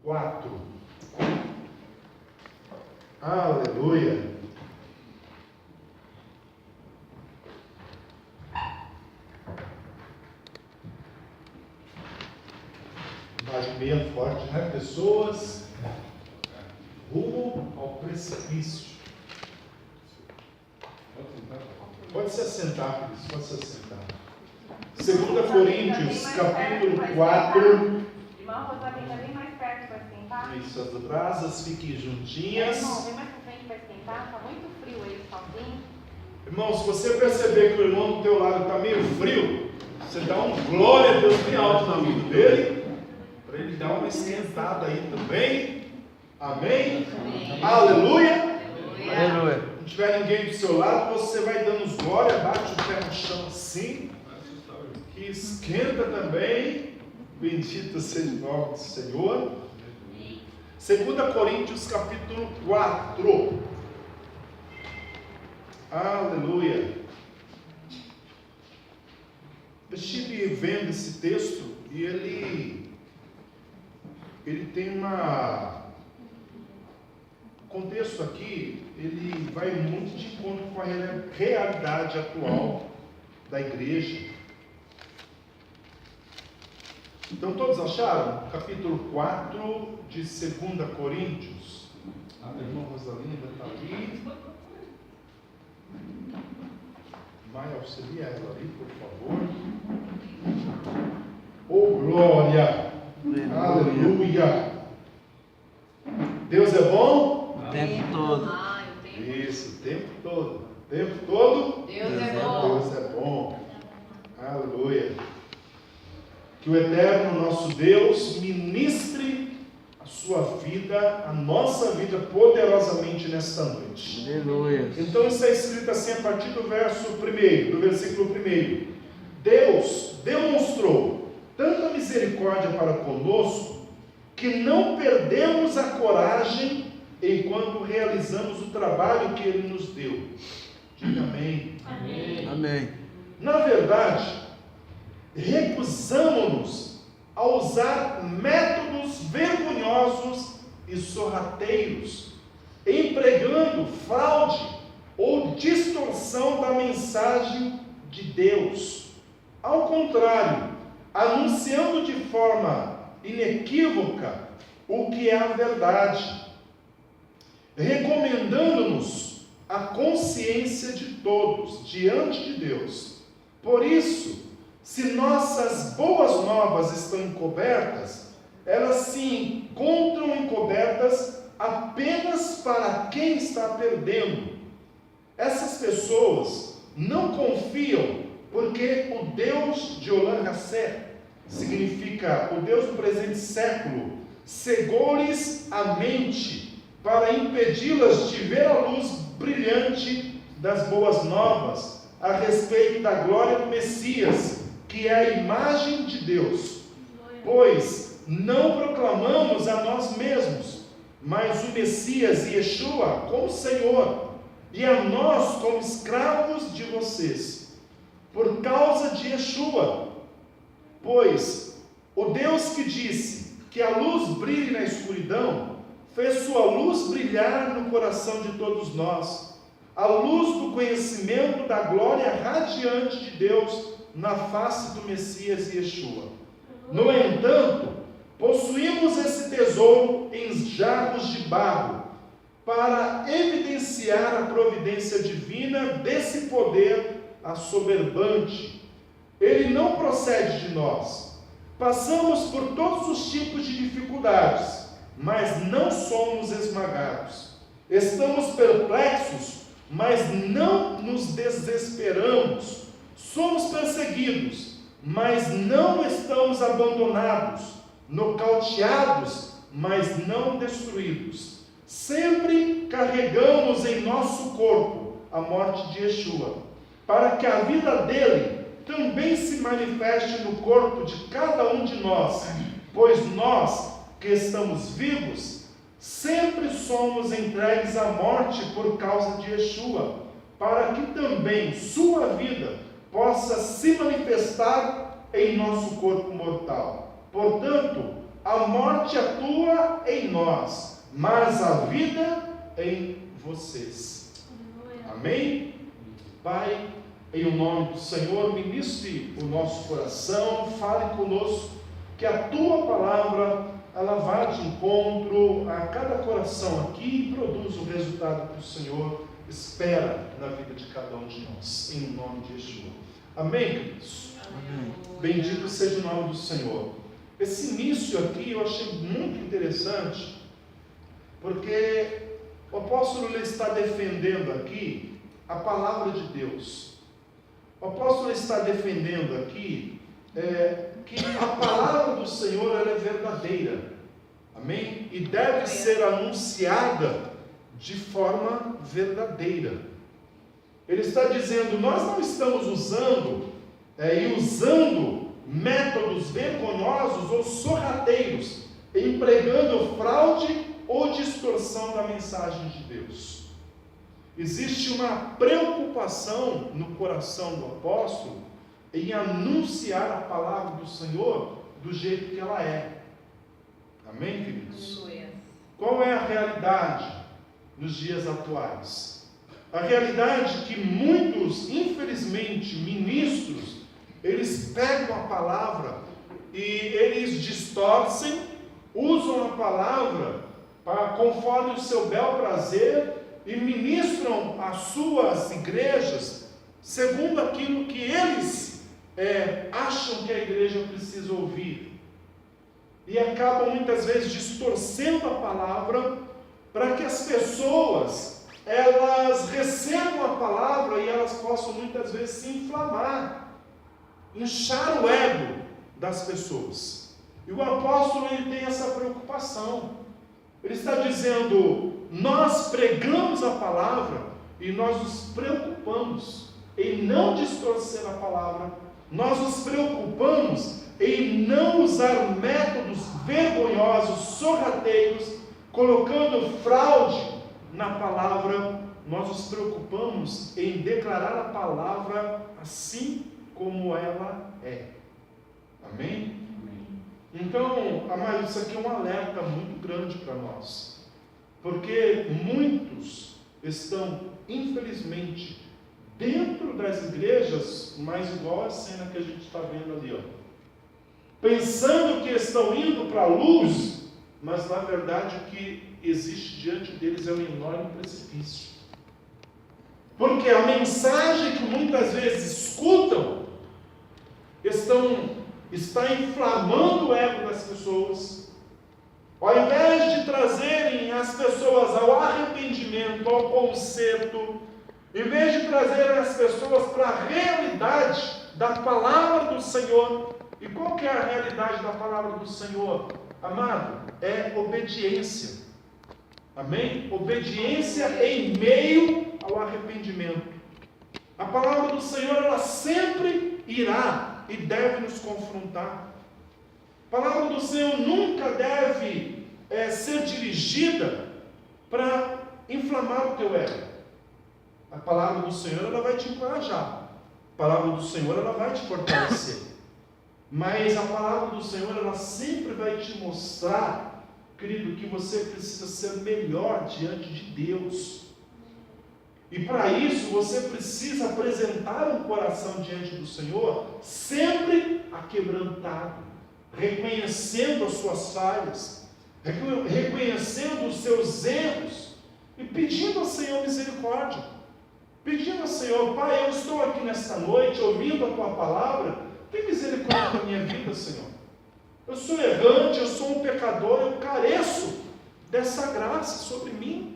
4. Aleluia. Imagem meio forte, né? Pessoas rumo ao precipício. Pode se assentar, Cris, pode se assentar. 2 Coríntios, capítulo 4. Irmã Rosalinda, vem mais perto para esquentar. Isso, as brasas fiquem juntinhas. Irmão, vem mais para frente para esquentar. Está muito frio aí sozinho. Irmão, se você perceber que o irmão do teu lado está meio frio, você dá um glória a Deus bem alto na vida dele, para ele dar uma esquentada aí também. Amém? Amém. Aleluia. Aleluia. Se não tiver ninguém do seu lado, você vai dando os glória, bate o pé no chão assim, que esquenta também. Bendito seja o nome do Senhor. 2 Coríntios capítulo 4. Aleluia. Eu estive vendo esse texto e ele tem o contexto aqui, ele vai muito de encontro com a realidade atual da igreja. Então todos acharam? Capítulo 4 de 2 Coríntios. A minha irmã Rosalinda está ali. Vai auxiliar ela ali, por favor. Oh, glória! Aleluia! Deus é bom? O tempo todo. Isso, o tempo todo. O tempo todo? Deus é bom. Deus é bom. Aleluia. Que o eterno nosso Deus ministre a sua vida, a nossa vida poderosamente nesta noite. Aleluia. Então está escrito assim a partir do versículo 1. Deus demonstrou tanta misericórdia para conosco que não perdemos a coragem enquanto realizamos o trabalho que Ele nos deu. Diga amém. Amém. Amém. Na verdade, recusamos a usar métodos vergonhosos e sorrateiros, empregando fraude ou distorção da mensagem de Deus. Ao contrário, anunciando de forma inequívoca o que é a verdade, recomendando-nos a consciência de todos diante de Deus. Por isso, se nossas boas novas estão encobertas, elas se encontram encobertas apenas para quem está perdendo. Essas pessoas não confiam porque o Deus de Olam Hassé, significa o Deus do presente século, cegou-lhes a mente para impedi-las de ver a luz brilhante das boas novas a respeito da glória do Messias, que é a imagem de Deus. Pois não proclamamos a nós mesmos, mas o Messias Yeshua como Senhor, e a nós como escravos de vocês, por causa de Yeshua. Pois o Deus que disse que a luz brilhe na escuridão, fez sua luz brilhar no coração de todos nós, a luz do conhecimento da glória radiante de Deus na face do Messias Yeshua. No entanto, possuímos esse tesouro em jarros de barro, para evidenciar a providência divina desse poder assoberbante. Ele não procede de nós. Passamos por todos os tipos de dificuldades, mas não somos esmagados. Estamos perplexos, mas não nos desesperamos. Somos perseguidos, mas não estamos abandonados. Nocauteados, mas não destruídos. Sempre carregamos em nosso corpo a morte de Yeshua, para que a vida dele também se manifeste no corpo de cada um de nós, pois nós, que estamos vivos, sempre somos entregues à morte por causa de Yeshua, para que também sua vida possa se manifestar em nosso corpo mortal. Portanto, a morte atua em nós, mas a vida em vocês. Amém? Pai, em o nome do Senhor, ministre o nosso coração, fale conosco, que a tua palavra, ela vá de encontro a cada coração aqui e produz o resultado que o Senhor espera na vida de cada um de nós, em nome de Jesus. Amém, queridos? Amém. Bendito seja o nome do Senhor. Esse início aqui eu achei muito interessante, porque o apóstolo ele está defendendo aqui a palavra de Deus. O apóstolo está defendendo aqui que a palavra do Senhor ela é verdadeira. Amém? E deve ser anunciada de forma verdadeira. Ele está dizendo, nós não estamos usando métodos vergonhosos ou sorrateiros, empregando fraude ou distorção da mensagem de Deus. Existe uma preocupação no coração do apóstolo em anunciar a palavra do Senhor do jeito que ela é. Amém, queridos? Qual é a realidade nos dias atuais? A realidade é que muitos, infelizmente, ministros, eles pegam a palavra e eles distorcem, usam a palavra conforme o seu bel prazer e ministram as suas igrejas segundo aquilo que eles acham que a igreja precisa ouvir. E acabam muitas vezes distorcendo a palavra para que as pessoas elas recebam a palavra e elas possam muitas vezes se inflamar, inchar o ego das pessoas. E o apóstolo ele tem essa preocupação. Ele está dizendo, nós pregamos a palavra e nós nos preocupamos em não distorcer a palavra, nós nos preocupamos em não usar métodos vergonhosos, sorrateiros, colocando fraude na palavra. Nós nos preocupamos em declarar a palavra assim como ela é. Amém? Então, amados, isso aqui é um alerta muito grande para nós, porque muitos estão, infelizmente, dentro das igrejas, mas igual a cena que a gente está vendo ali, ó, pensando que estão indo para a luz, mas na verdade o que existe diante deles é um enorme precipício, porque a mensagem que muitas vezes escutam está inflamando o ego das pessoas. Ao invés de trazerem as pessoas ao arrependimento, ao conserto, em vez de trazerem as pessoas para a realidade da palavra do Senhor. E qual que é a realidade da palavra do Senhor, amado? É obediência. Amém? Obediência em meio ao arrependimento. A palavra do Senhor, ela sempre irá e deve nos confrontar. A palavra do Senhor nunca deve ser dirigida para inflamar o teu ego. A palavra do Senhor, ela vai te encorajar. A palavra do Senhor, ela vai te fortalecer. Mas a palavra do Senhor, ela sempre vai te mostrar, querido, que você precisa ser melhor diante de Deus. E para isso você precisa apresentar um coração diante do Senhor, sempre aquebrantado, reconhecendo as suas falhas, reconhecendo os seus erros, e pedindo ao Senhor misericórdia, pedindo ao Senhor, Pai, eu estou aqui nesta noite, ouvindo a Tua palavra, tem misericórdia da minha vida, Senhor. Eu sou errante, eu sou um pecador, eu careço dessa graça sobre mim.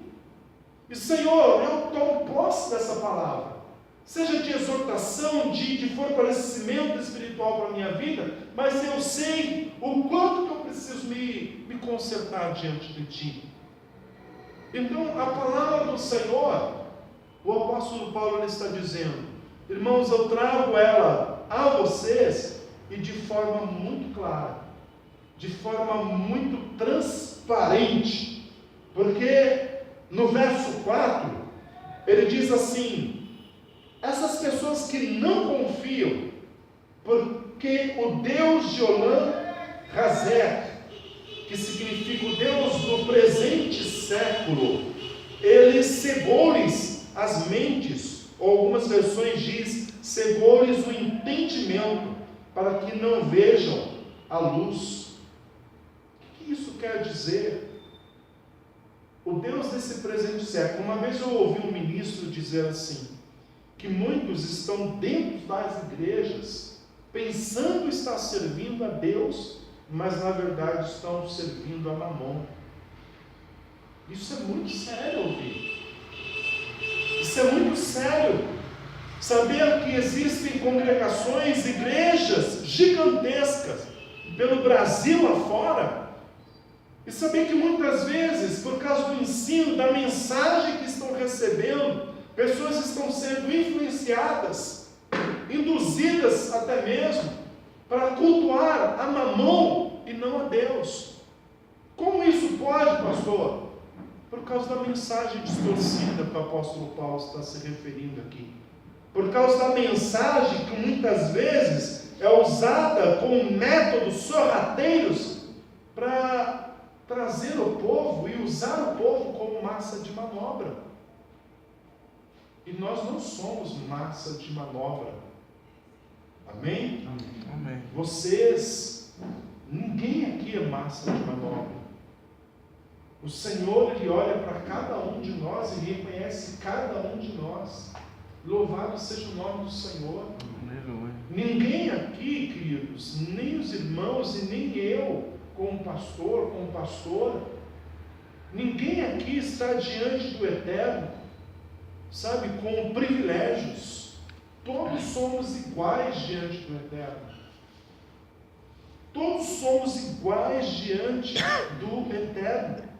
E Senhor, eu tomo posse dessa palavra, seja de exortação, de fortalecimento espiritual para a minha vida, mas eu sei o quanto que eu preciso me consertar diante de Ti. Então, a palavra do Senhor, o apóstolo Paulo ele está dizendo, irmãos, eu trago ela a vocês e de forma muito clara, de forma muito transparente, porque no verso 4, ele diz assim, essas pessoas que não confiam, porque o Deus de Olam Hazer que significa o Deus do presente século, Ele cegou-lhes as mentes, ou algumas versões diz, cegou-lhes o entendimento, para que não vejam a luz. O que isso quer dizer? O Deus desse presente século, uma vez eu ouvi um ministro dizer assim, que muitos estão dentro das igrejas, pensando estar servindo a Deus, mas na verdade estão servindo a Mamon. Isso é muito sério ouvir. Isso é muito sério. Saber que existem congregações, igrejas gigantescas pelo Brasil afora, e saber que muitas vezes, por causa do ensino, da mensagem que estão recebendo, pessoas estão sendo influenciadas, induzidas até mesmo, para cultuar a Mamon e não a Deus. Como isso pode, pastor? Por causa da mensagem distorcida que o apóstolo Paulo está se referindo aqui. Por causa da mensagem que muitas vezes é usada com métodos sorrateiros para trazer o povo e usar o povo como massa de manobra. E nós não somos massa de manobra. Amém? Amém. Vocês, ninguém aqui é massa de manobra. O Senhor, Ele olha para cada um de nós e reconhece cada um de nós. Louvado seja o nome do Senhor. Aleluia. Ninguém aqui, queridos, nem os irmãos e nem eu, como pastor, como pastora, ninguém aqui está diante do Eterno, sabe, com privilégios. Todos somos iguais diante do Eterno. Todos somos iguais diante do Eterno.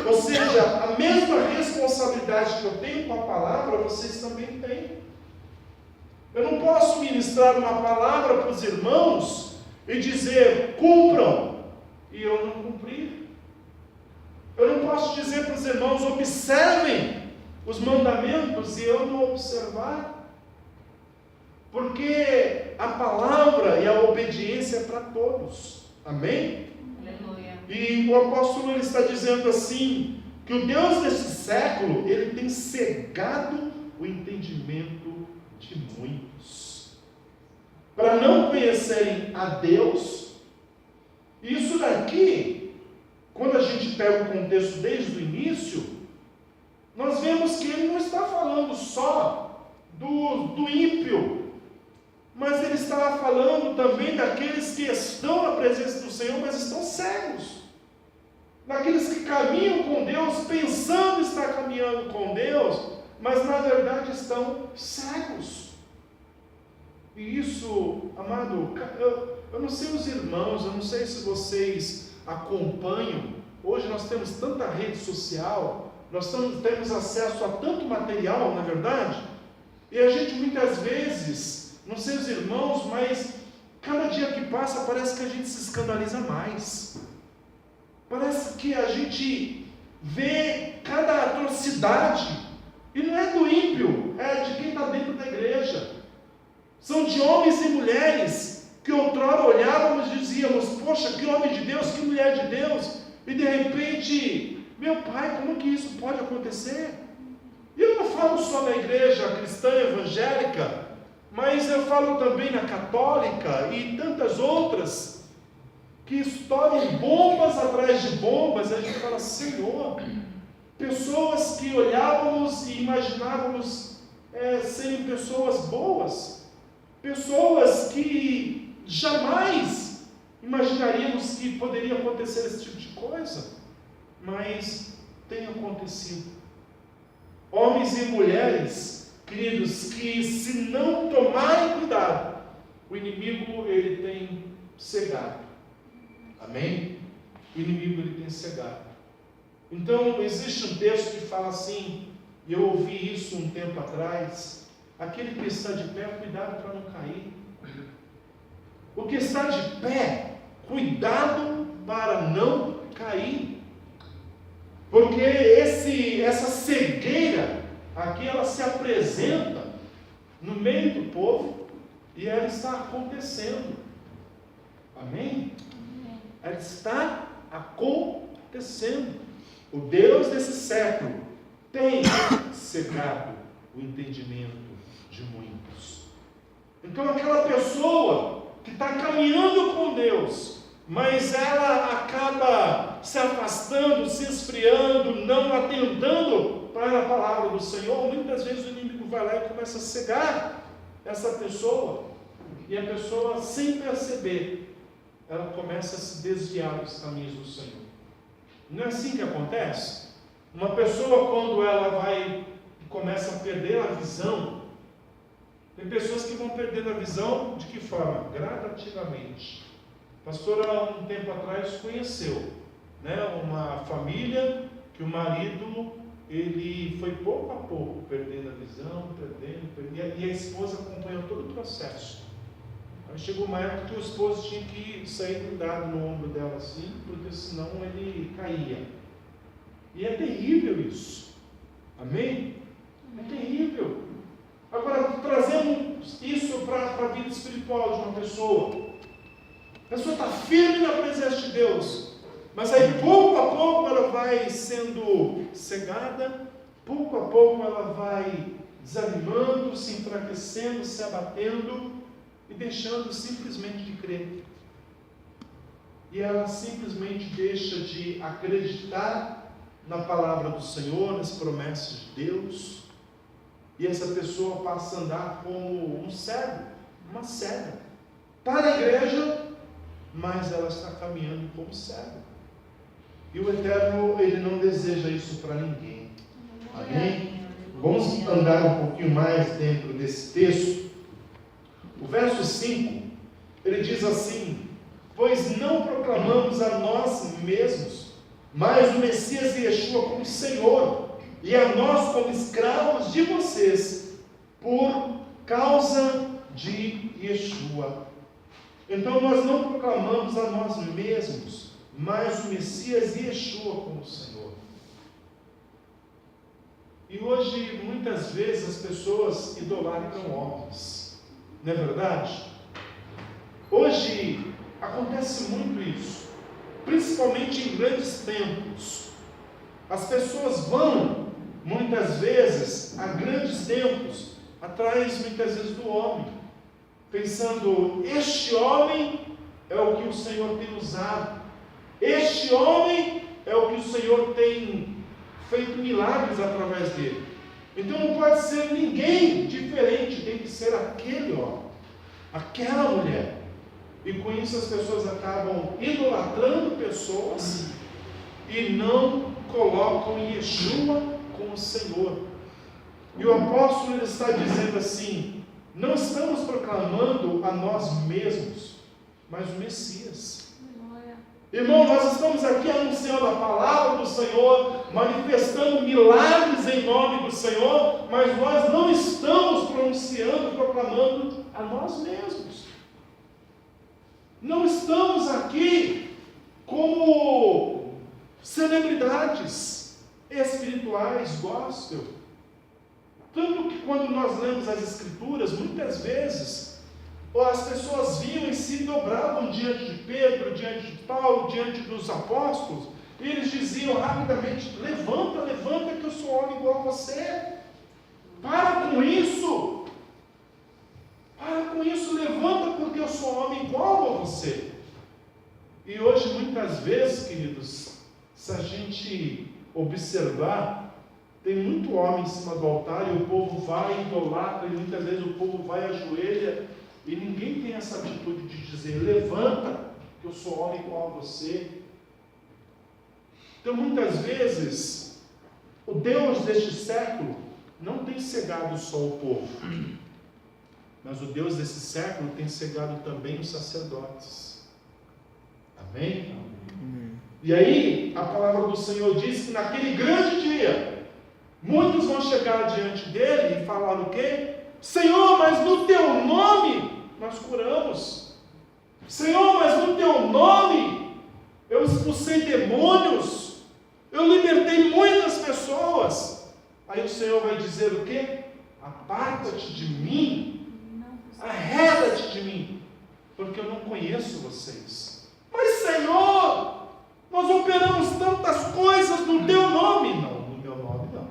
Ou seja, a mesma responsabilidade que eu tenho com a palavra, vocês também têm. Eu não posso ministrar uma palavra para os irmãos e dizer, cumpram, e eu não cumprir. Eu não posso dizer para os irmãos, observem os mandamentos, e eu não observar. Porque a palavra e a obediência é para todos. Amém? Aleluia. E o apóstolo ele está dizendo assim, que o Deus desse século, ele tem cegado o entendimento de muitos, para não conhecerem a Deus. Isso daqui, quando a gente pega o contexto desde o início, nós vemos que ele não está falando só do ímpio, mas ele está falando também daqueles que estão na presença do Senhor, mas estão cegos. Daqueles que caminham com Deus, pensando estar caminhando com Deus, mas na verdade estão cegos. E isso, amado, eu não sei os irmãos, eu não sei se vocês acompanham. Hoje nós temos tanta rede social, nós temos acesso a tanto material, na verdade, e a gente muitas vezes, não sei os irmãos, mas cada dia que passa parece que a gente se escandaliza mais. Parece que a gente vê cada atrocidade, e não é do ímpio, é de quem está dentro da igreja. São de homens e mulheres que outrora olhávamos e dizíamos, poxa, que homem de Deus, que mulher de Deus, e de repente, meu pai, como que isso pode acontecer? E eu não falo só da igreja cristã evangélica, mas eu falo também na católica e tantas outras, que estouram bombas atrás de bombas, e a gente fala, Senhor, pessoas que olhávamos e imaginávamos serem pessoas boas, pessoas que jamais imaginaríamos que poderia acontecer esse tipo de coisa, mas tem acontecido. Homens e mulheres, queridos, que se não tomarem cuidado, o inimigo ele tem cegado. Amém? O inimigo ele tem cegado. Então existe um texto que fala assim, e eu ouvi isso um tempo atrás, aquele que está de pé, cuidado para não cair. O que está de pé, cuidado para não cair. Porque essa cegueira, aqui ela se apresenta no meio do povo, e ela está acontecendo. Amém? Ela está acontecendo. O Deus desse século tem cegado o entendimento de muitos. Então aquela pessoa que está caminhando com Deus, mas ela acaba se afastando, se esfriando, não atentando para a palavra do Senhor, muitas vezes o inimigo vai lá e começa a cegar essa pessoa, e a pessoa, sem perceber, ela começa a se desviar dos caminhos do Senhor. Não é assim que acontece? Uma pessoa, quando ela começa a perder a visão, tem pessoas que vão perdendo a visão de que forma? Gradativamente. A pastora, há um tempo atrás, conheceu, uma família que o marido, ele foi pouco a pouco perdendo a visão, perdendo, e a esposa acompanhou todo o processo. Aí chegou uma época que o esposo tinha que sair grudado no ombro dela assim, porque senão ele caía. E é terrível isso. Amém? É terrível. Agora, trazemos isso para a vida espiritual de uma pessoa. A pessoa está firme na presença de Deus, mas aí pouco a pouco ela vai sendo cegada, pouco a pouco ela vai desanimando, se enfraquecendo, se abatendo e deixando simplesmente de crer. E ela simplesmente deixa de acreditar na palavra do Senhor, nas promessas de Deus, e essa pessoa passa a andar como um cego, uma cega. Está na igreja, mas ela está caminhando como cego. E o Eterno, Ele não deseja isso para ninguém. Amém? Vamos andar um pouquinho mais dentro desse texto. O verso 5, ele diz assim: pois não proclamamos a nós mesmos, mas o Messias e Yeshua como Senhor, e a nós como escravos de vocês, por causa de Yeshua. Então nós não proclamamos a nós mesmos, mas o Messias e Yeshua como Senhor. E hoje, muitas vezes, as pessoas idolatram homens, não é verdade? Hoje acontece muito isso, principalmente em grandes templos. As pessoas vão, muitas vezes, a grandes templos, atrás, muitas vezes, do homem, pensando: este homem é o que o Senhor tem usado, este homem é o que o Senhor tem feito milagres através dele. Então não pode ser ninguém diferente, tem que ser aquele homem, aquela mulher. E com isso as pessoas acabam idolatrando pessoas e não colocam Yeshua como Senhor. E o apóstolo, ele está dizendo assim: não estamos proclamando a nós mesmos, mas o Messias. Irmão, nós estamos aqui anunciando a palavra do Senhor, manifestando milagres em nome do Senhor, mas nós não estamos pronunciando, proclamando a nós mesmos. Não estamos aqui como celebridades espirituais, gospel. Tanto que quando nós lemos as Escrituras, muitas vezes as pessoas vinham e se dobravam diante de Pedro, diante de Paulo, diante dos apóstolos, e eles diziam rapidamente: levanta, levanta, que eu sou homem igual a você. Para com isso, levanta, porque eu sou homem igual a você. E hoje, muitas vezes, queridos, se a gente observar, tem muito homem em cima do altar, e o povo vai, idolatra, e muitas vezes o povo vai, ajoelha, e ninguém tem essa atitude de dizer: levanta, que eu sou homem igual a você. Então, muitas vezes, o Deus deste século não tem cegado só o povo, mas o Deus desse século tem cegado também os sacerdotes. Amém? E aí, a palavra do Senhor diz que naquele grande dia, muitos vão chegar diante dele e falar o quê? Senhor, mas no teu nome nós curamos. Senhor, mas no teu nome eu expulsei demônios, eu libertei muitas pessoas. Aí o Senhor vai dizer o quê? Aparta-te de mim, arreda-te de mim, porque eu não conheço vocês. Mas Senhor, Nós operamos tantas coisas no teu nome. Não, no meu nome não.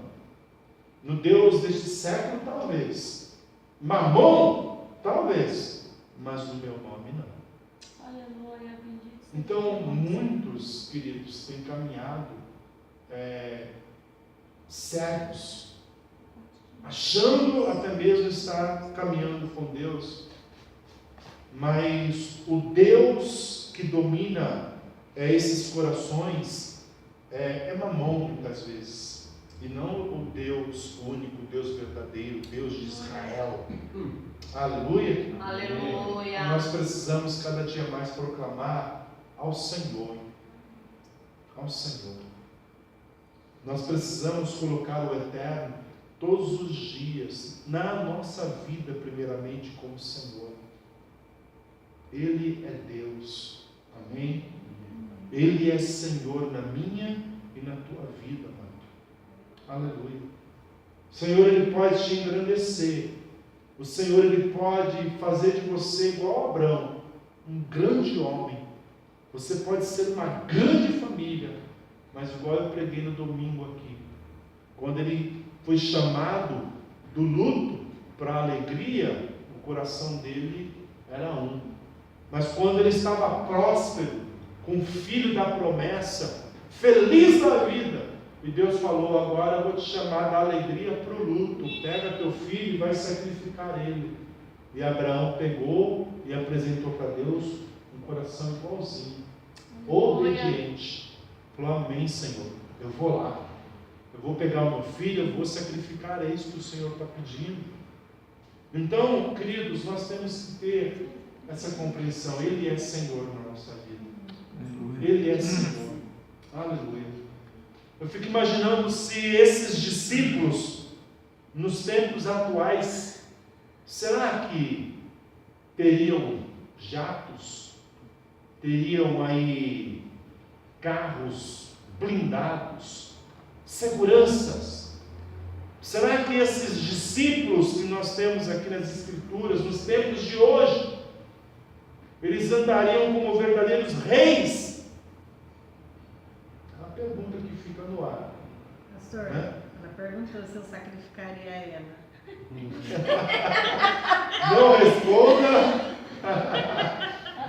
No Deus deste século, talvez. Mamon, talvez. Mas no meu nome não. Aleluia, bendito. Então, muitos, queridos, têm caminhado cegos, achando até mesmo estar caminhando com Deus, mas o Deus que domina esses corações é Mamon, muitas vezes, e não o Deus único, o Deus verdadeiro, o Deus de Israel. Aleluia! Aleluia. Nós precisamos cada dia mais proclamar ao Senhor. Ao Senhor. Nós precisamos colocar o Eterno todos os dias na nossa vida, primeiramente, como Senhor. Ele é Deus. Amém? Ele é Senhor na minha e na tua vida, amado. Aleluia. O Senhor, Ele pode te engrandecer. O Senhor, Ele pode fazer de você igual a Abraão, um grande homem. Você pode ser uma grande família, mas igual eu preguei no domingo aqui, quando ele foi chamado do luto para a alegria, o coração dele era um. Mas quando ele estava próspero, com o filho da promessa, feliz da vida, e Deus falou: agora eu vou te chamar da alegria para o luto, pega teu filho e vai sacrificar ele. E Abraão pegou e apresentou para Deus um coração igualzinho, obediente. Falou: amém, Senhor, eu vou lá, eu vou pegar o meu filho, eu vou sacrificar, é isso que o Senhor está pedindo. Então, queridos, nós temos que ter essa compreensão. Ele é Senhor na nossa vida. Ele é Senhor. Aleluia. Eu fico imaginando se esses discípulos, nos tempos atuais, será que teriam jatos? Teriam aí carros blindados? Seguranças? Será que esses discípulos que nós temos aqui nas Escrituras, nos tempos de hoje, eles andariam como verdadeiros reis? É uma pergunta que fica no ar. Pastor, ela perguntou se eu sacrificaria ela. Não responda.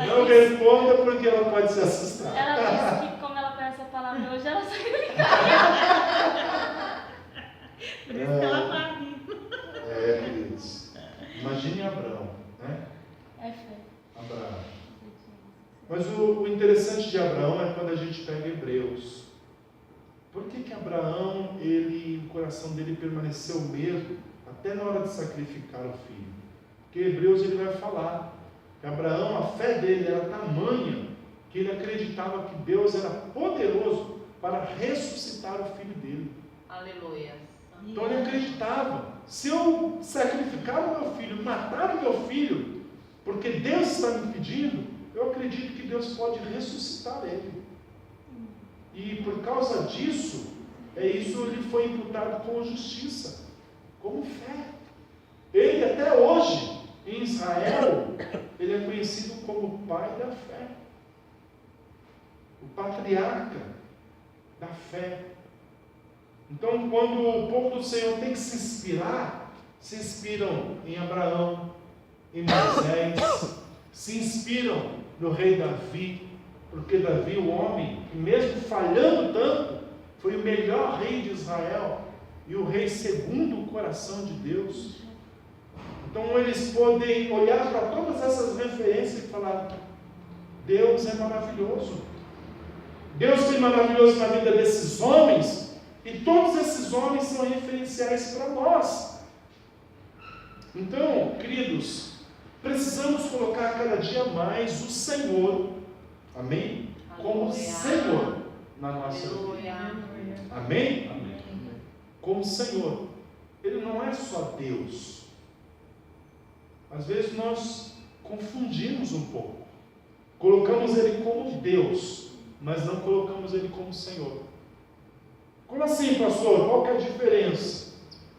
Não responda, porque ela pode se assustar. Ela disse que, como ela conhece a palavra hoje, ela sacrificaria. Por isso que ela está rindo. Queridos. Imagine Abraão, né? É fé. Abraão. Mas o interessante de Abraão é quando a gente pega Hebreus. Por que Abraão, o coração dele permaneceu o mesmo até na hora de sacrificar o filho? Porque Hebreus ele vai falar que Abraão, a fé dele era tamanha que ele acreditava que Deus era poderoso para ressuscitar o filho dele. Aleluia. Então ele acreditava: se eu sacrificar o meu filho, matar o meu filho, porque Deus está me pedindo, eu acredito que Deus pode ressuscitar ele. E por causa disso, isso lhe foi imputado como justiça, como fé. Ele até hoje, em Israel, ele é conhecido como o pai da fé, o patriarca da fé. Então, quando o povo do Senhor tem que se inspirar, se inspiram em Abraão, em Moisés, se inspiram no rei Davi, porque Davi, o homem que mesmo falhando tanto, foi o melhor rei de Israel e o rei segundo o coração de Deus. Então eles podem olhar para todas essas referências e falar: Deus é maravilhoso. Deus foi maravilhoso na vida desses homens, e todos esses homens são referenciais para nós. Então, queridos, precisamos colocar cada dia mais o Senhor, amém? Como Senhor na nossa vida. Amém? Amém? Como Senhor. Ele não é só Deus. Às vezes nós confundimos um pouco. Colocamos Ele como Deus, mas não colocamos Ele como Senhor. Como assim, pastor? Qual que é a diferença?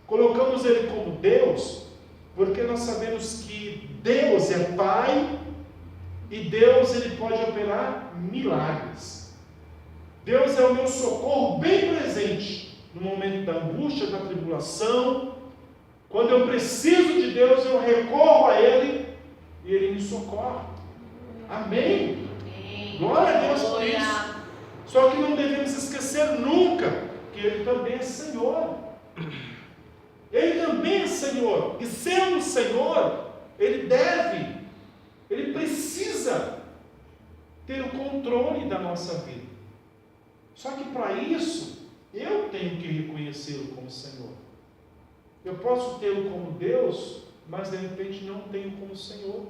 Colocamos Ele como Deus, porque nós sabemos que Deus é Pai, e Deus ele pode operar milagres. Deus é o meu socorro bem presente no momento da angústia, da tribulação. Quando eu preciso de Deus, eu recorro a Ele e Ele me socorre. Amém? Glória a Deus por isso. Só que não devemos esquecer nunca que Ele também é Senhor. Ele também é Senhor. E sendo Senhor, Ele precisa ter o controle da nossa vida. Só que para isso, eu tenho que reconhecê-lo como Senhor. Eu posso tê-lo como Deus, mas de repente não tenho como Senhor.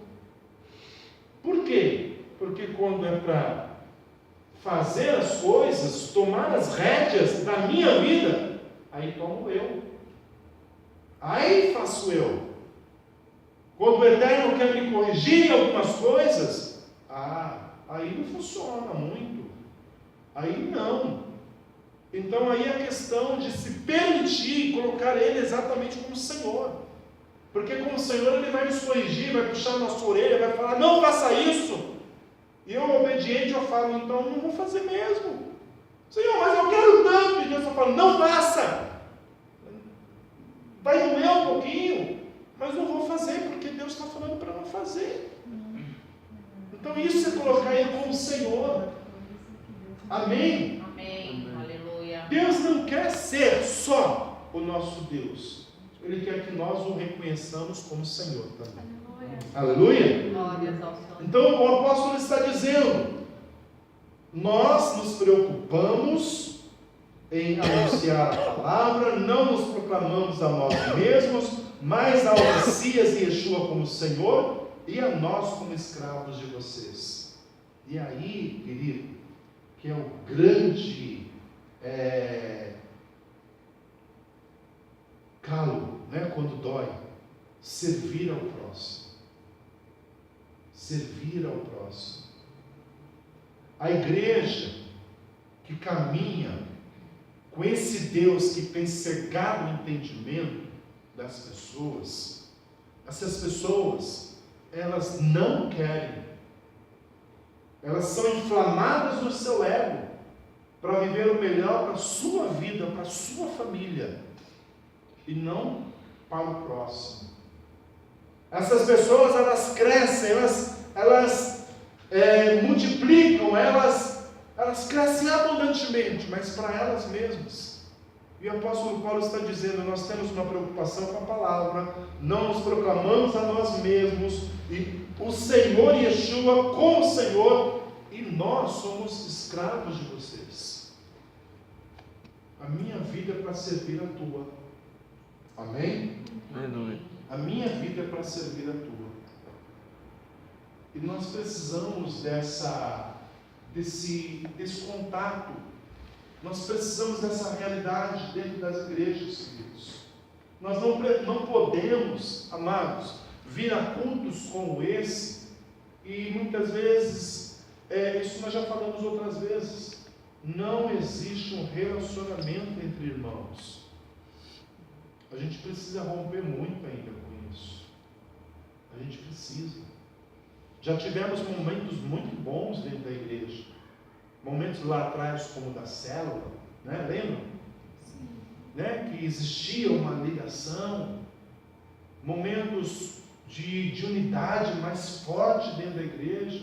Por quê? Porque quando é para fazer as coisas, tomar as rédeas da minha vida, aí tomo eu. Aí faço eu. Quando o Eterno quer me corrigir em algumas coisas, aí não funciona muito. Aí não. Então aí é a questão de se permitir colocar Ele exatamente como Senhor. Porque como Senhor Ele vai nos corrigir, vai puxar a nossa orelha, vai falar, não faça isso. E eu, obediente, eu falo, então não vou fazer mesmo. Senhor, mas eu quero tanto. E Deus só fala, não faça. Vai doer um pouquinho, mas não vou fazer, porque Deus está falando para não fazer. Então isso é colocar Ele como Senhor. Amém? Amém. Aleluia. Deus não quer ser só o nosso Deus. Ele quer que nós o reconheçamos como Senhor também. Aleluia. Glórias ao Senhor. Então o apóstolo está dizendo, nós nos preocupamos em anunciar a palavra, não nos proclamamos a nós mesmos, mas ao Messias e Yeshua como Senhor e a nós como escravos de vocês. E aí, querido, que é o grande calo, né, quando dói, servir ao próximo. Servir ao próximo. A igreja que caminha com esse Deus que tem cegado o entendimento das pessoas, essas pessoas, elas não querem, elas são inflamadas no seu ego para viver o melhor para a sua vida, para a sua família e não para o próximo. Essas pessoas, elas crescem, elas multiplicam, elas crescem abundantemente, mas para elas mesmas. E o apóstolo Paulo está dizendo, nós temos uma preocupação com a palavra, não nos proclamamos a nós mesmos, e o Senhor Yeshua como Senhor, e nós somos escravos de vocês. A minha vida é para servir a tua. Amém? Aleluia. A minha vida é para servir a tua. E nós precisamos desse contato. Nós precisamos dessa realidade dentro das igrejas, queridos. Nós não podemos, amados, vir a cultos como esse, e muitas vezes, isso nós já falamos outras vezes, não existe um relacionamento entre irmãos. A gente precisa romper muito ainda com isso. A gente precisa. Já tivemos momentos muito bons dentro da igreja. Momentos lá atrás, como da célula, né? Lembram? Sim. Né? Que existia uma ligação. Momentos de unidade mais forte dentro da igreja.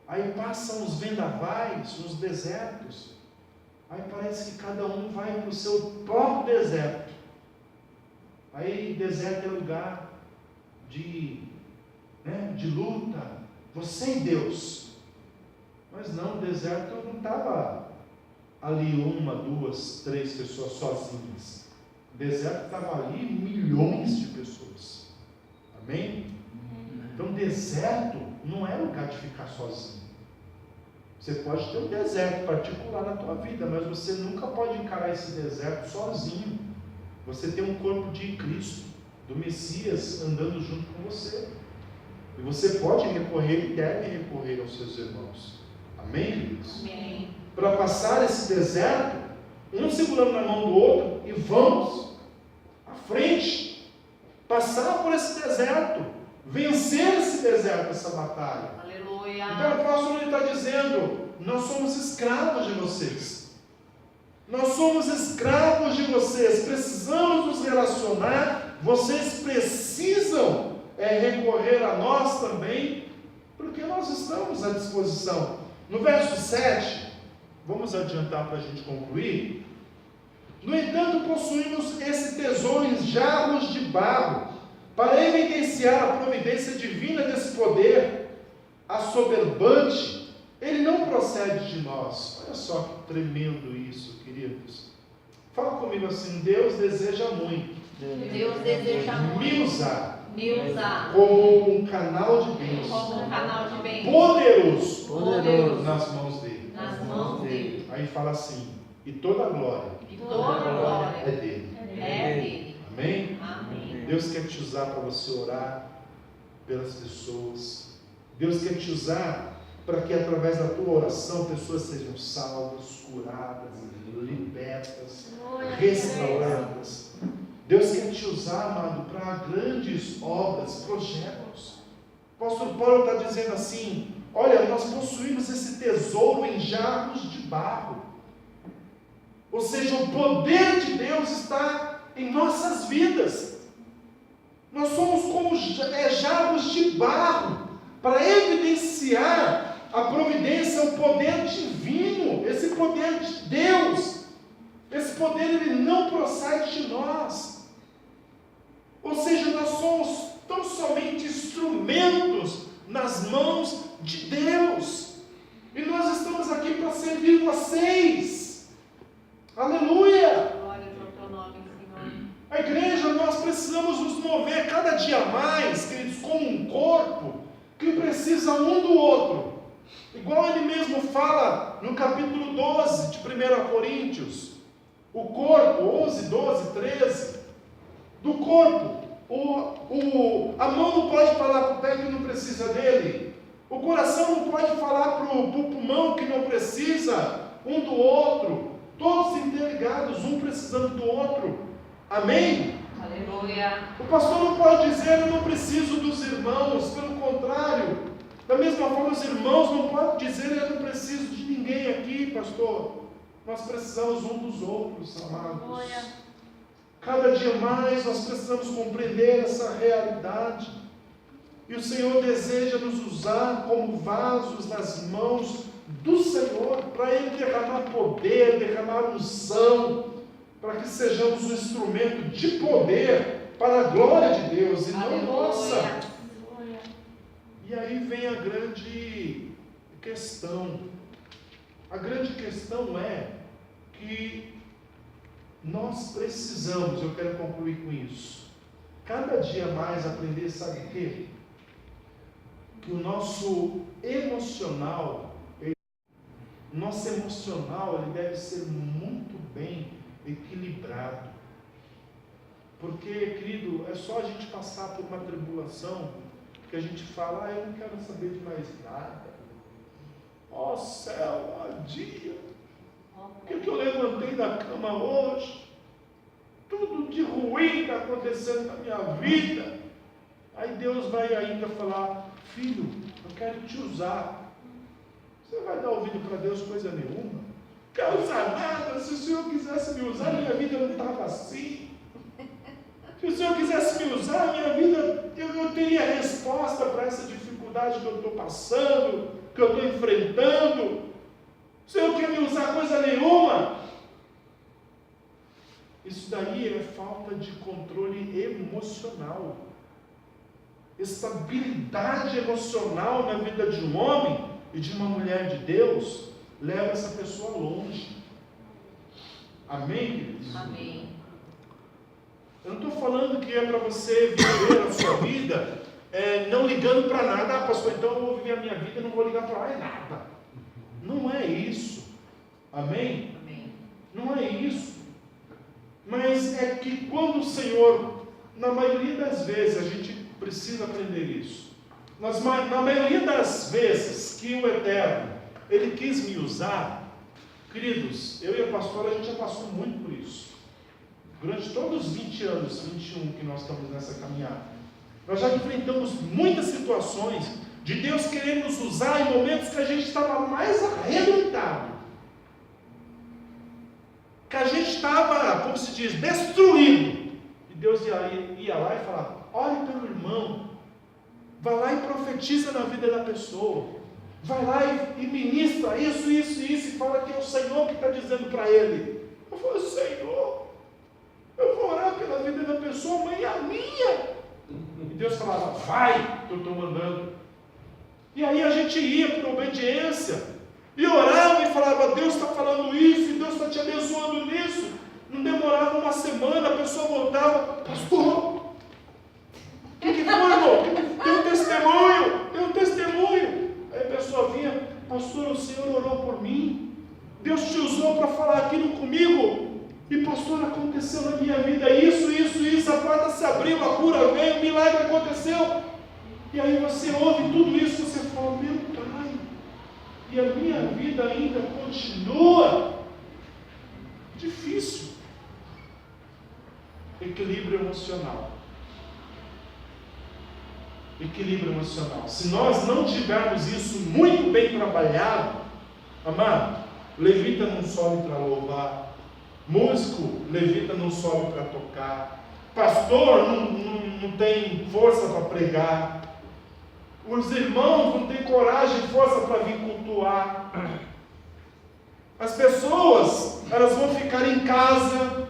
Aí passam os vendavais, os desertos. Aí parece que cada um vai para o seu próprio deserto. Aí deserto é lugar de luta, você e Deus. Mas não, o deserto não estava ali 1, 2, 3 pessoas sozinhas. O deserto estava ali milhões de pessoas. Amém? Então deserto não é lugar de ficar sozinho. Você pode ter um deserto particular na tua vida, mas você nunca pode encarar esse deserto sozinho. Você tem um corpo de Cristo, do Messias, andando junto com você. E você pode recorrer e deve recorrer aos seus irmãos. Amém, queridos? Amém. Para passar esse deserto, um segurando na mão do outro, e vamos à frente, passar por esse deserto, vencer esse deserto, essa batalha. Aleluia. Então o apóstolo está dizendo, nós somos escravos de vocês. Nós somos escravos de vocês, precisamos nos relacionar, vocês precisam recorrer a nós também, porque nós estamos à disposição. No verso 7, vamos adiantar para a gente concluir. No entanto, possuímos esse tesouro em jarros de barro, para evidenciar a providência divina desse poder assoberbante. Ele não procede de nós. Olha só que tremendo isso, queridos. Fala comigo assim: Deus deseja muito Deus deseja me usar como um canal de bênção, canal de bênção poderoso nas mãos dele. nas mãos dele. Aí fala assim: e toda a glória E toda a glória é dele. é dele. Amém? Amém. Deus quer te usar para você orar pelas pessoas. Deus quer te usar para que através da tua oração pessoas sejam salvas, curadas, libertas, restauradas. Deus quer te usar, amado, para grandes obras, projetos. O apóstolo Paulo está dizendo assim: olha, nós possuímos esse tesouro em jarros de barro. Ou seja, o poder de Deus está em nossas vidas. Nós somos como jarros de barro, para evidenciar a providência, o poder divino, esse poder de Deus. Esse poder, ele não procede de nós. Ou seja, nós somos tão somente instrumentos nas mãos de Deus. E nós estamos aqui para servir vocês. Aleluia! Glória ao teu nome, Senhor. A igreja, nós precisamos nos mover cada dia mais, queridos, como um corpo que precisa um do outro. Igual ele mesmo fala no capítulo 12 de 1 Coríntios. O corpo, 11, 12, 13. Do corpo. A mão não pode falar para o pé que não precisa dele. O coração não pode falar para o pulmão que não precisa um do outro. Todos interligados, um precisando do outro. Amém? Aleluia. O pastor não pode dizer: eu não preciso dos irmãos. Pelo contrário, da mesma forma, os irmãos não podem dizer: eu não preciso de ninguém aqui, pastor. Nós precisamos um dos outros, amados. Cada dia mais nós precisamos compreender essa realidade. E o Senhor deseja nos usar como vasos nas mãos do Senhor, para Ele derramar poder, derramar unção, para que sejamos um instrumento de poder para a glória de Deus e não nossa. E aí vem a grande questão. A grande questão é que nós precisamos, eu quero concluir com isso, cada dia mais aprender, sabe o quê? Que o nosso emocional, ele deve ser muito bem equilibrado. Porque, querido, é só a gente passar por uma tribulação que a gente fala: eu não quero saber de mais nada. Ó céu, ó dia, o que eu levantei da cama hoje? Tudo de ruim está acontecendo na minha vida. Aí Deus vai ainda falar: filho, eu quero te usar. Você vai dar ouvido para Deus coisa nenhuma? Não quero usar nada. Se o Senhor quisesse me usar, minha vida não estava assim. Se o Senhor quisesse me usar, minha vida, eu teria resposta para essa dificuldade que eu estou passando, que eu estou enfrentando. O Senhor quer me usar coisa nenhuma. Isso daí é falta de controle emocional. Estabilidade emocional na vida de um homem e de uma mulher de Deus leva essa pessoa longe. Amém, queridos? Amém. Eu não estou falando que é para você viver a sua vida não ligando para nada. Ah, pastor, então eu vou viver a minha vida e não vou ligar para mais nada. Não é isso. Amém? Amém. Não é isso. Mas é que quando o Senhor, na maioria das vezes, a gente precisa aprender isso. Na maioria das vezes que o Eterno, Ele quis me usar, queridos, eu e a pastora, a gente já passou muito por isso. Durante todos os 20 anos, 21 que nós estamos nessa caminhada, nós já enfrentamos muitas situações de Deus querer nos usar em momentos que a gente estava mais arrebentado. a gente estava, como se diz, destruído. E Deus ia lá e falava: ore pelo irmão, vai lá e profetiza na vida da pessoa, vai lá e ministra isso, e fala que é o Senhor que está dizendo para ele. Eu falei: Senhor, eu vou orar pela vida da pessoa, mas é a minha. E Deus falava: vai, que eu estou mandando. E aí a gente ia por obediência, e orava e falava: Deus está falando isso, e Deus está te abençoando nisso. Não demorava uma semana, a pessoa voltava: pastor, o que foi, irmão? Tem um testemunho. Aí a pessoa vinha: pastor, o Senhor orou por mim, Deus te usou para falar aquilo comigo, e pastor, aconteceu na minha vida isso, a porta se abriu, a cura veio, o milagre aconteceu. E aí você ouve tudo isso, você fala: meu Pai, e a minha vida ainda continua difícil. Equilíbrio emocional. Equilíbrio emocional. Se nós não tivermos isso muito bem trabalhado, amado, levita não sobe para louvar, músico, levita não sobe para tocar, pastor não tem força para pregar, os irmãos não têm coragem e força para vir cultuar, as pessoas, elas vão ficar em casa.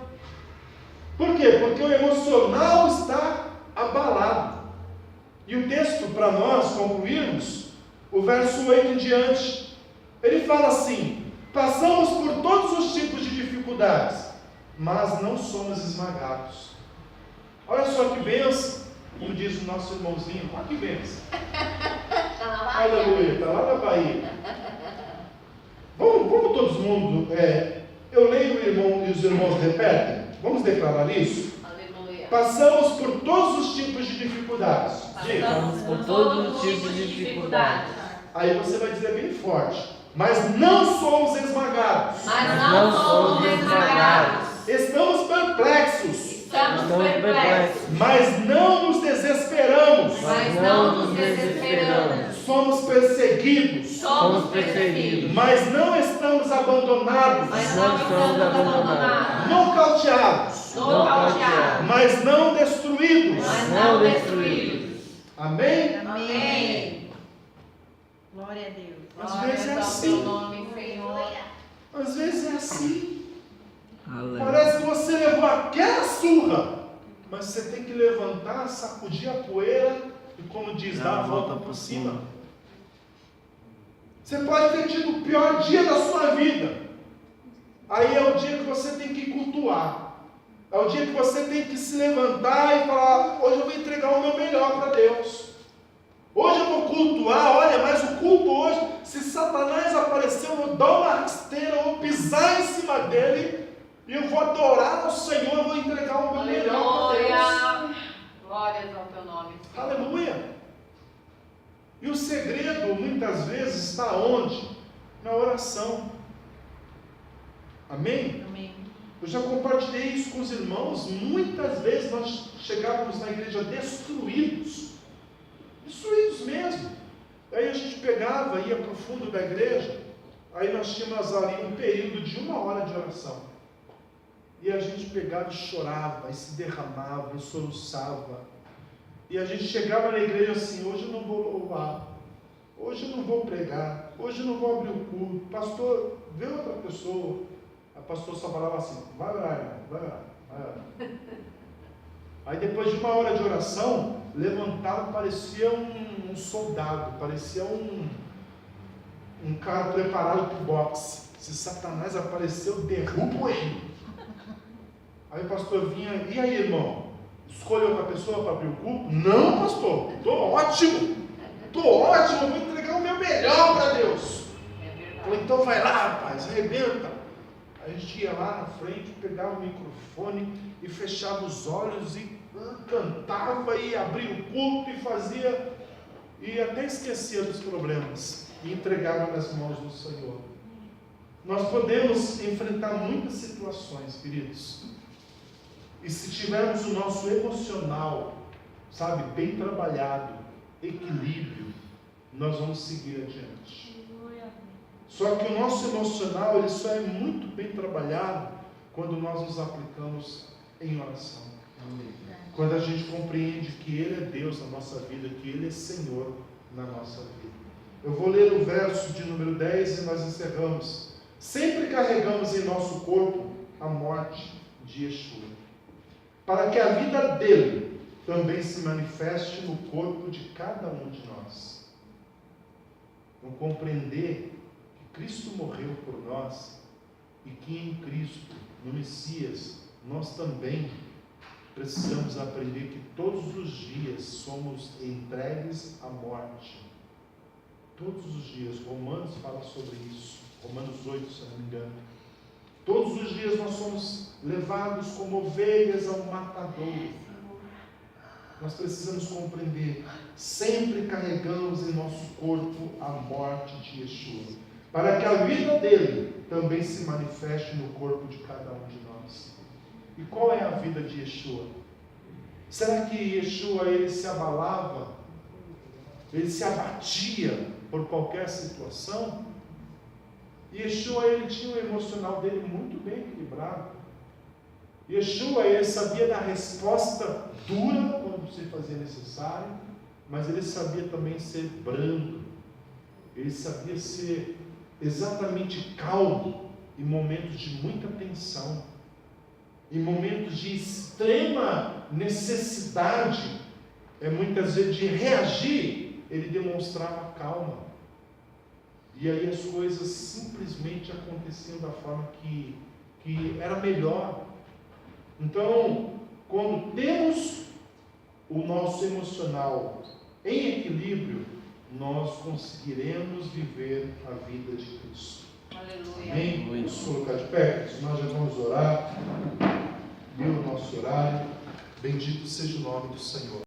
Por quê? Porque o emocional está abalado. E o texto, para nós concluirmos, o verso 8 em diante, ele fala assim: passamos por todos os tipos de dificuldades, mas não somos esmagados. Olha só que bênção, como diz o nosso irmãozinho, olha que bênção. Aleluia, está lá na Bahia. Vamos todos mundo, eu leio e os irmãos repetem. Vamos declarar isso? Aleluia. Passamos por todos os tipos de dificuldades. Passamos por todos os tipos de dificuldades. Aí você vai dizer bem forte: mas não somos esmagados. Mas não somos esmagados. Estamos perplexos. Estamos perplexos. Mas não nos desesperamos. Mas não nos desesperamos. Somos perseguidos. Somos perseguidos. Mas não estamos abandonados. Mas não estamos abandonados. Nocauteados. Nocauteados. Mas não destruídos. Mas não destruídos. Amém? Amém. Glória a Deus. Às vezes é Glórias ao assim. teu nome, Senhor. Às vezes é assim. Aleluia. Parece que você levou aquela surra, mas você tem que levantar, sacudir a poeira e, como diz, dar a volta por cima. Você pode ter tido o pior dia da sua vida. Aí é o dia que você tem que cultuar. É o dia que você tem que se levantar e falar: hoje eu vou entregar o meu melhor para Deus. Hoje eu vou cultuar. Olha, mas o culto hoje, se Satanás aparecer, eu vou dar uma rasteira, eu vou pisar em cima dele e eu vou adorar ao Senhor, eu vou entregar o meu melhor para Deus. Aleluia. Glórias ao teu nome, Senhor. Aleluia. E o segredo, muitas vezes, está onde? Na oração. Amém? Amém. Eu já compartilhei isso com os irmãos. Muitas vezes nós chegávamos na igreja destruídos mesmo. Aí a gente pegava, ia para o fundo da igreja, aí nós tínhamos ali um período de 1 hora de oração. E a gente pegava e chorava, e se derramava, e soluçava. E a gente chegava na igreja assim: hoje eu não vou louvar, hoje eu não vou pregar, hoje eu não vou abrir o culto. Pastor, vê outra pessoa. A pastor só falava assim: vai orar, irmão, vai orar. Aí depois de 1 hora de oração, levantava, parecia um soldado, parecia um cara preparado para o boxe. Se Satanás apareceu, derrubo ele. Aí o pastor vinha: e aí, irmão, escolheu outra pessoa para abrir o culto? Não, pastor, estou ótimo, eu vou entregar o meu melhor para Deus. Falei: então vai lá, rapaz, arrebenta. Aí a gente ia lá na frente, pegava o microfone e fechava os olhos e cantava e abria o culto e fazia, e até esquecia dos problemas e entregava nas mãos do Senhor. Nós podemos enfrentar muitas situações, queridos, e se tivermos o nosso emocional, sabe, bem trabalhado, equilíbrio, nós vamos seguir adiante. Só que o nosso emocional, ele só é muito bem trabalhado quando nós nos aplicamos em oração. Quando a gente compreende que Ele é Deus na nossa vida, que Ele é Senhor na nossa vida. Eu vou ler o verso de número 10 e nós encerramos. Sempre carregamos em nosso corpo a morte de Yeshua, para que a vida dele também se manifeste no corpo de cada um de nós. Vamos compreender que Cristo morreu por nós e que em Cristo, no Messias, nós também precisamos aprender que todos os dias somos entregues à morte. Todos os dias. Romanos fala sobre isso. Romanos 8, se eu não me engano. Todos os dias nós somos levados como ovelhas ao matadouro. Nós precisamos compreender. Sempre carregamos em nosso corpo a morte de Yeshua, para que a vida dele também se manifeste no corpo de cada um de nós. E qual é a vida de Yeshua? Será que Yeshua ele se abalava? Ele se abatia por qualquer situação? Yeshua ele tinha o emocional dele muito bem equilibrado. Yeshua ele sabia dar resposta dura quando se fazia necessário, mas ele sabia também ser brando. Ele sabia ser exatamente calmo em momentos de muita tensão. Em momentos de extrema necessidade, muitas vezes de reagir, ele demonstrava calma. E aí as coisas simplesmente aconteciam da forma que era melhor. Então, quando temos o nosso emocional em equilíbrio, nós conseguiremos viver a vida de Cristo. Aleluia. Amém? Vamos colocar de pé, nós já vamos orar. Deu o nosso horário. Bendito seja o nome do Senhor.